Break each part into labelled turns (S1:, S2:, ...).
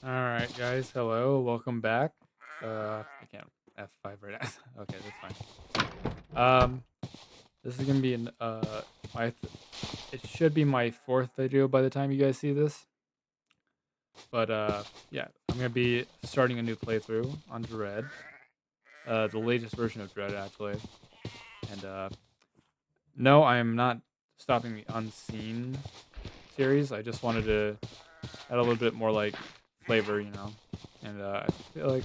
S1: Alright, guys, hello, welcome back. I can't F5 right now. Okay, that's fine. This is gonna be my, it should be my fourth video by the time you guys see this. But, yeah, I'm gonna be starting a new playthrough on Dread. The latest version of Dread, actually. And, no, I am not stopping the Unseen series. I just wanted to add a little bit more, like, flavor, you know? And, I feel like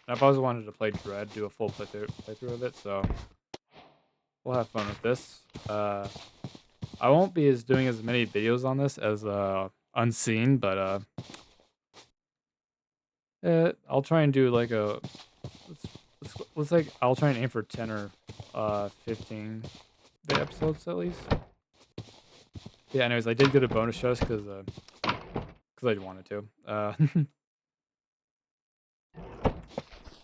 S1: I've always wanted to play Dread, do a full playthrough of it, so we'll have fun with this. I won't be doing as many videos on this as Unseen, but I'll try and do like a let's like I'll try and aim for 10 or 15 episodes at least. Yeah. Anyways, I did get a bonus shows because I wanted to.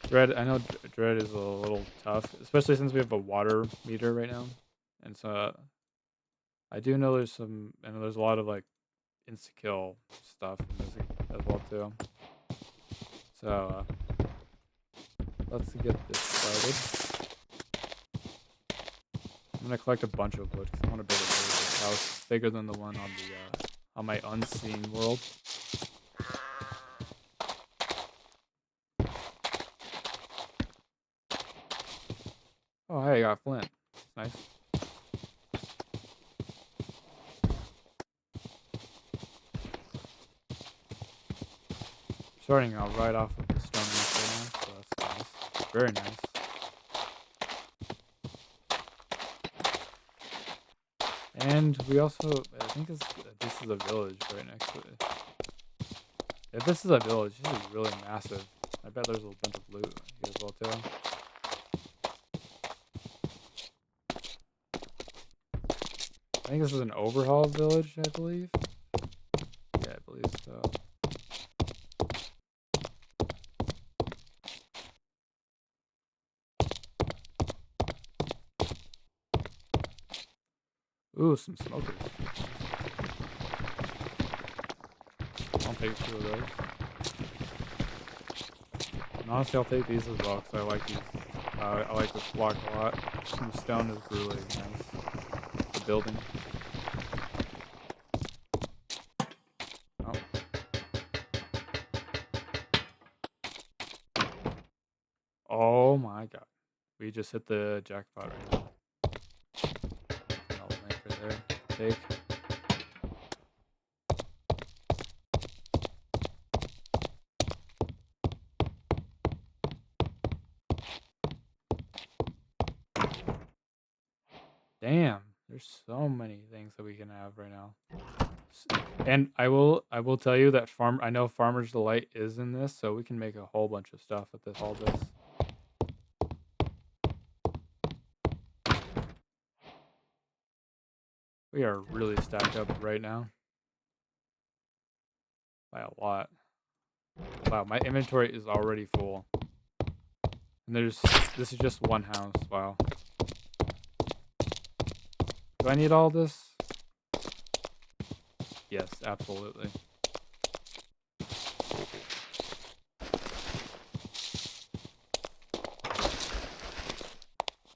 S1: Dread. I know Dread is a little tough, especially since we have a water meter right now, and so I do know there's a lot of like insta kill stuff in this as well too. So let's get this started. I'm gonna collect a bunch of wood because I want to build a really big house, bigger than the one on my unseen world. Oh, hey, I got flint. Nice. Starting out right off of the stone right now, so that's nice. Very nice. And we also, I think this is a village right next to it. If this is a village, this is really massive. I bet there's a bunch of loot here as well too. I think this is an overhaul village, I believe. Yeah, I believe so. Ooh, some smokers. I'll take 2 of those. And honestly, I'll take these as well because I like these. I like this block a lot. The stone is really nice. The building. Oh. Oh my god. We just hit the jackpot right now. An old link right there. Take. Damn. There's so many things that we can have right now. And I will tell you that I know Farmer's Delight is in this, so we can make a whole bunch of stuff with all this. We are really stacked up right now. By a lot. Wow, my inventory is already full. And this is just one house. Wow. Do I need all this? Yes, absolutely.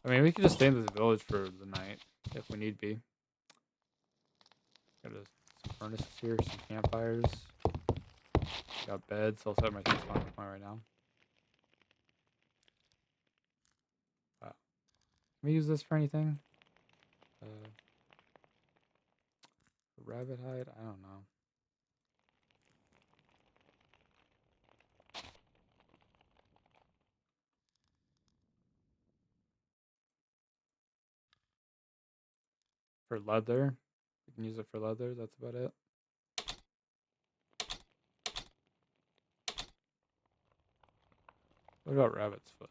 S1: I mean, we could just stay in this village for the night if we need be. Got some furnaces here, some campfires. Got beds. I'll set my spawn point right now. Wow. Can we use this for anything? Rabbit hide? I don't know. For leather? We can use it for leather. That's about it. What about rabbit's foot?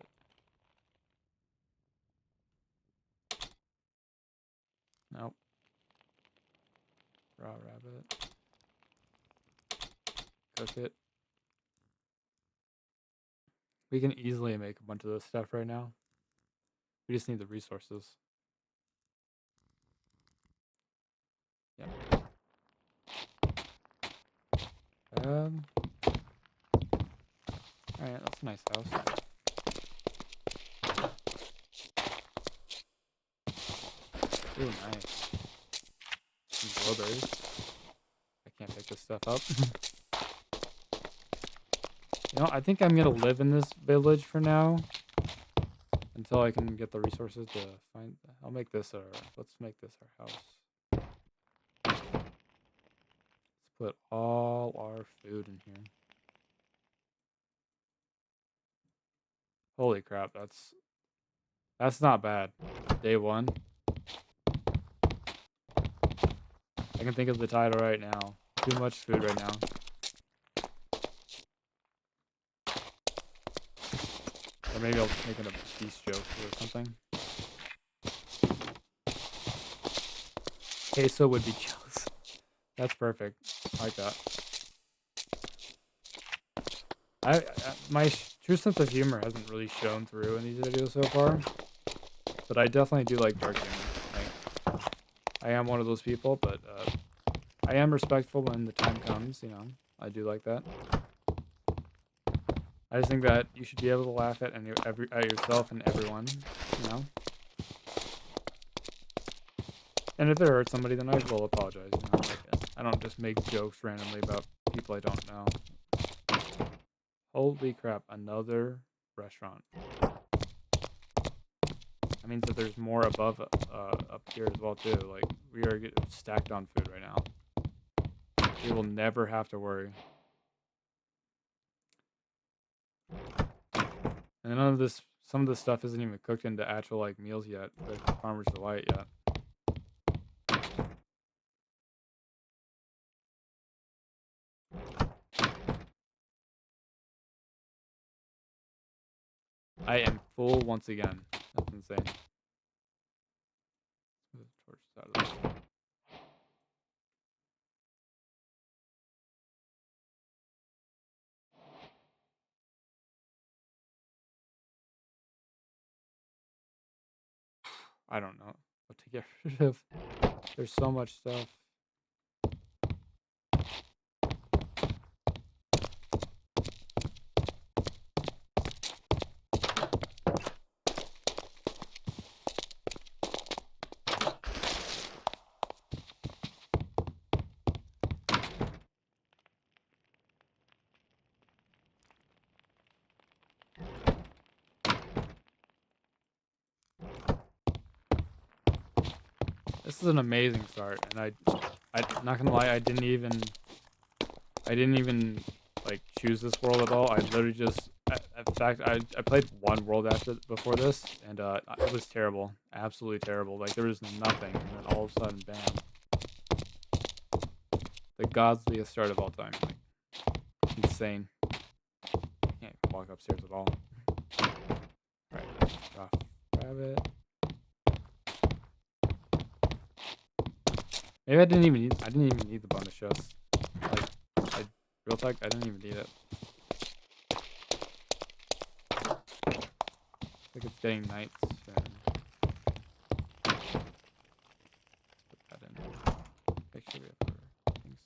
S1: Nope. Raw rabbit. Cook it. We can easily make a bunch of this stuff right now. We just need the resources. Yep. Alright, that's a nice house. Ooh, nice. Some blueberries. I can't pick this stuff up. You know, I think I'm gonna live in this village for now. Until I can get the resources to find... I'll make this our... Let's make this our house. Let's put all our food in here. Holy crap, that's not bad. Day one. I can think of the title right now. Too much food right now. Or maybe I'll make it a beast joke or something. Queso would be jealous. That's perfect. I like that. My true sense of humor hasn't really shown through in these videos so far. But I definitely do like dark humor. Like, I am one of those people, but I am respectful when the time comes, you know. I do like that. I just think that you should be able to laugh at yourself and everyone, you know. And if it hurts somebody, then I will apologize. You know? Like, I don't just make jokes randomly about people I don't know. Holy crap! Another restaurant. That means that there's more above, up here as well too. Like we are stacked on food right now. We will never have to worry. And none of this, some of this stuff isn't even cooked into actual like meals yet. The Farmer's Delight yet. I am full once again. That's insane. Move the torches out of this. I don't know what to get rid of. There's so much stuff. This is an amazing start, and I'm not gonna lie, I didn't even like choose this world at all. I literally just, in fact, I played one world before this, and it was terrible, absolutely terrible. Like there was nothing, and then all of a sudden, bam, the godliest start of all time. Like insane. Can't walk upstairs at all. All right, rough rabbit. Maybe I didn't even need the bonus chests. Like, real talk, I didn't even need it. I think it's getting night soon. Let's put that in there. Make sure we have our things.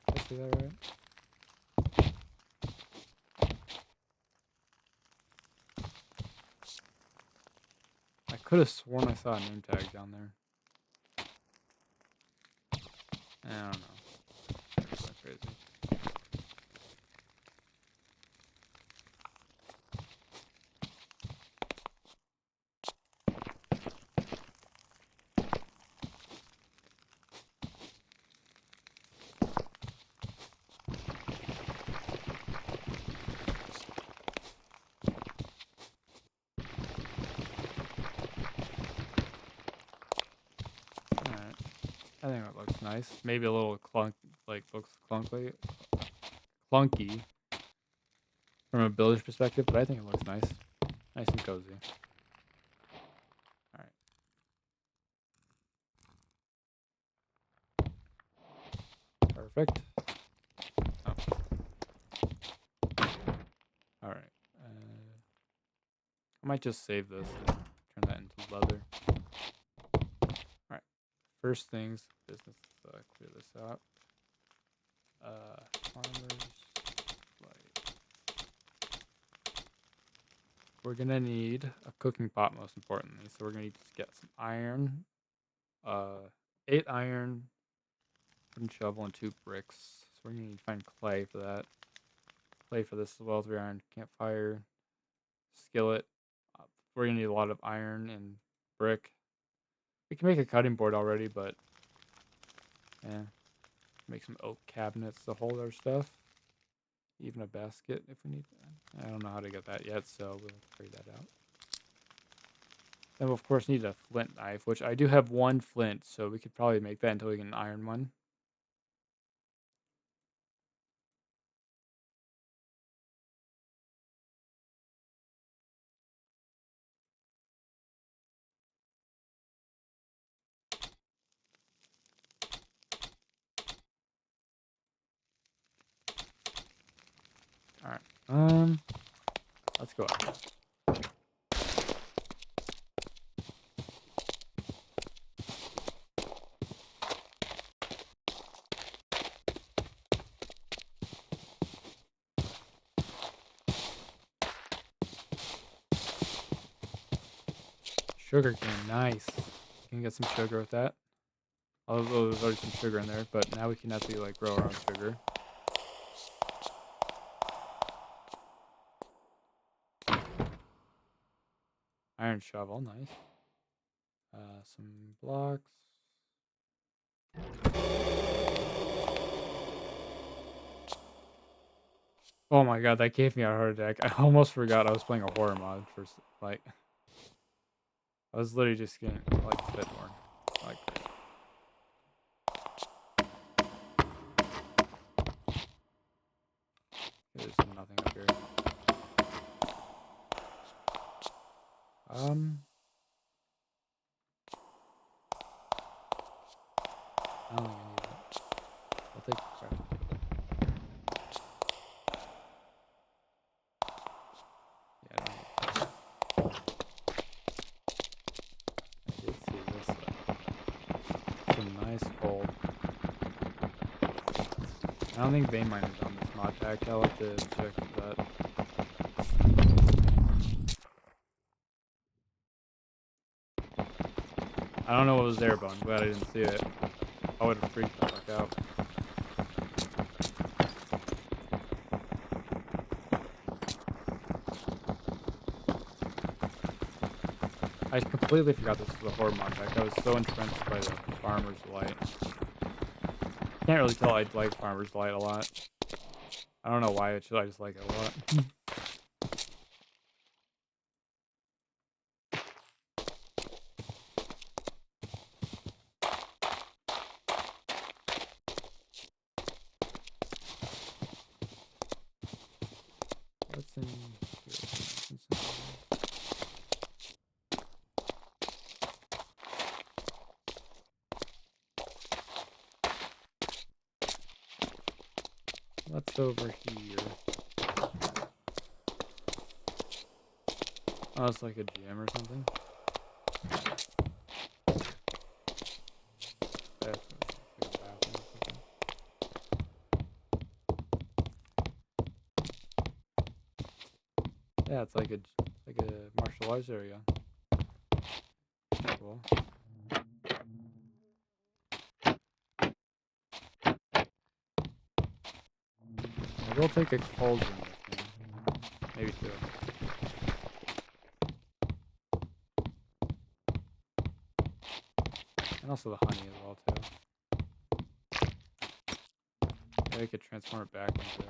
S1: Did I say that right? I could have sworn I saw a name tag down there. I don't know. That's going crazy. Alright. I think that looks nice. Maybe a little looks clunky from a builder's perspective, but I think it looks nice. Nice and cozy. Alright. Perfect. Oh. Alright. I might just save this and turn that into leather. Alright. first things business. Clear this out. Farmers light. We're gonna need a cooking pot, most importantly. So we're gonna need to get some iron. 8 iron, wooden shovel, and 2 bricks. So we're gonna need to find clay for that. Clay for this as well. 3 iron, campfire, skillet. We're gonna need a lot of iron and brick. We can make a cutting board already, but yeah, make some oak cabinets to hold our stuff. Even a basket if we need. I don't know how to get that yet, so we'll figure that out. Then we'll of course need a flint knife, which I do have 1 flint, so we could probably make that until we get an iron one. All right. Let's go ahead. Sugar cane, nice. Can get some sugar with that. Although there's already some sugar in there, but now we can actually like grow our own sugar. Iron shovel, nice. Some blocks. Oh my god, that gave me a heart attack. I almost forgot I was playing a horror mod for like. I was literally just getting like a bit more like. There's nothing up here. I don't think I need it. I'll take the crafting table. Yeah, I don't need that. I did see this though. Some nice gold. I don't think vein mining's on this mod pack. I'll have to check that. I don't know what was there, but I'm glad I didn't see it. I would have freaked the fuck out. I completely forgot this was a horror mod pack. I was so entranced by the Farmer's Light. Can't really tell I like Farmer's Light a lot. I don't know why, I just like it a lot. What's in here? What's over here? Oh, it's like a gym or something. Yeah, it's like a martial arts area. Cool. I will take a cauldron with me. Maybe 2. And also the honey as well too. Maybe I could transform it back into.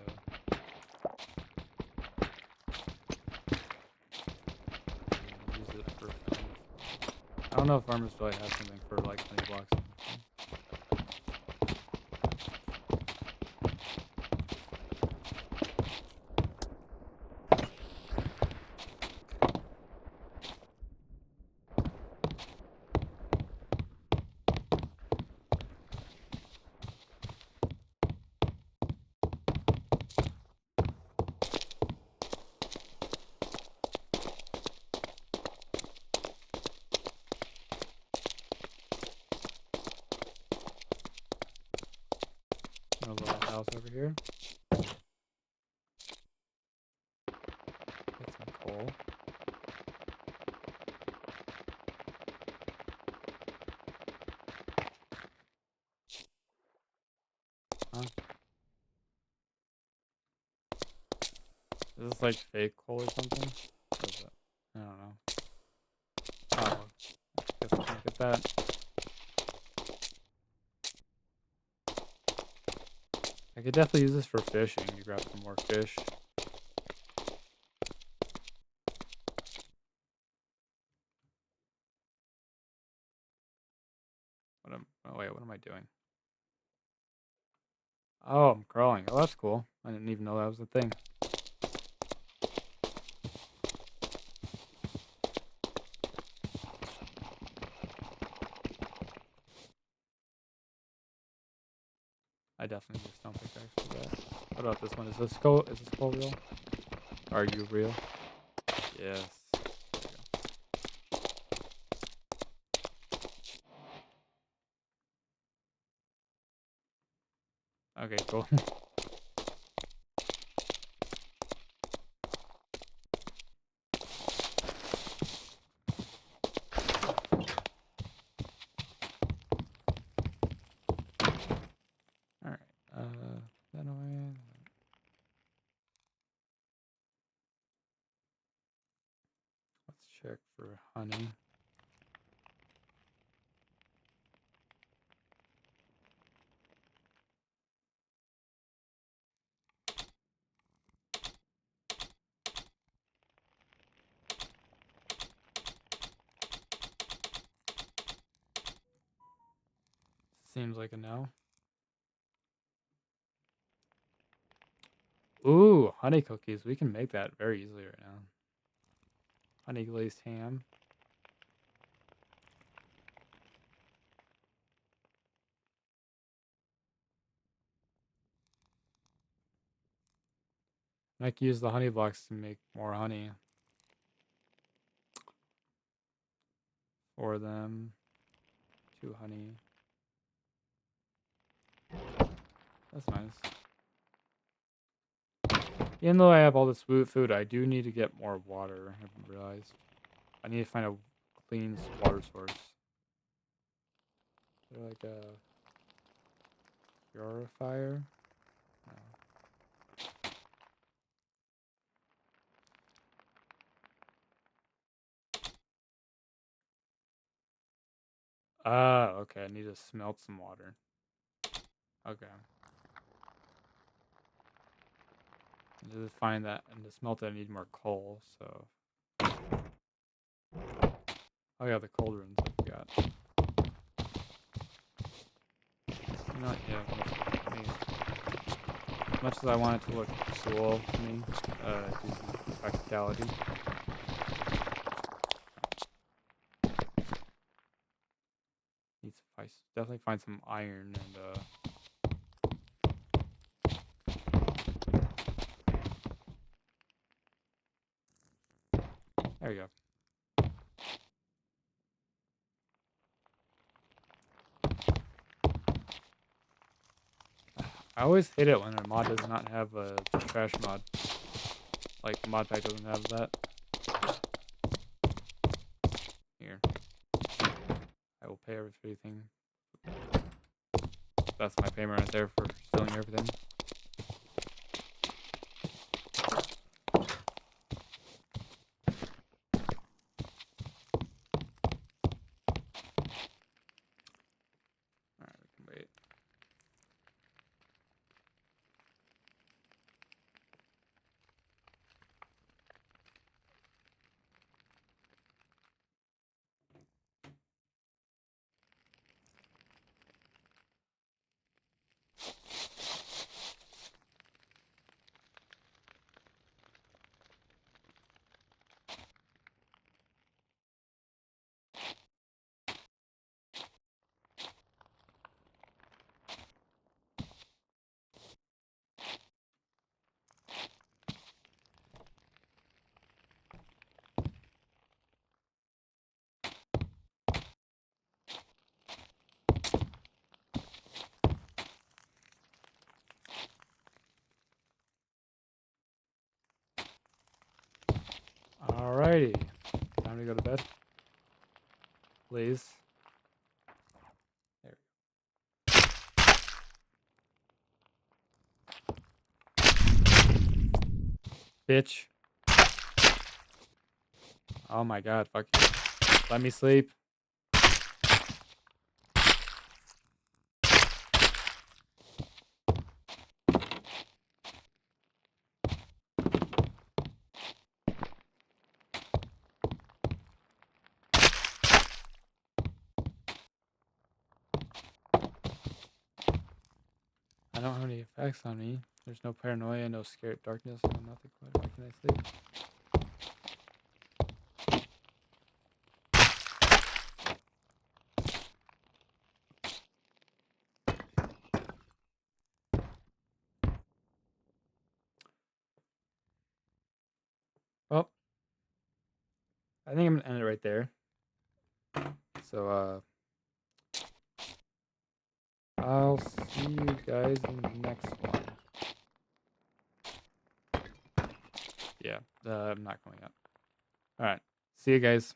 S1: Use it for. I don't know if farmers really have something for like honey blocks. house over here. Get some coal. Huh? Is this like fake coal or something? Or is it? I don't know. Oh, guess I can't get that. I could definitely use this for fishing to grab some more fish. Oh wait, what am I doing? Oh, I'm crawling. Oh, that's cool. I didn't even know that was a thing. I definitely just don't pickaxe for that. What about this one? Is this coal? Is this coal real? Are you real? Yes. Okay, cool. All right. That away. Let's check for honey. Seems like a no. Ooh, honey cookies. We can make that very easily right now. Honey glazed ham. I can use the honey blocks to make more honey for them. 2 honey. That's nice. Even though I have all this food, I do need to get more water. I haven't realized. I need to find a clean water source. Is there like a purifier? No. Ah, okay. I need to smelt some water. Okay. And to find that and to smelt it, I need more coal. So, oh yeah, the cauldrons. I forgot. You know what? Yeah. As much as I want it to look cool to me, due to practicality. Need to definitely find some iron and there we go. I always hate it when a mod does not have a trash mod. Like the mod pack doesn't have that. Here. I will pay everything. That's my payment right there for stealing everything. Alright, we can wait. Alrighty. Time to go to bed. Please. There we go. Bitch. Oh my god, fuck you. Let me sleep. I don't have any effects on me. There's no paranoia, no scared darkness, no nothing. Why can I sleep? Well, I think I'm gonna end it right there. So, I'll see you guys in the next one. Yeah, I'm not going up. Alright, see you guys.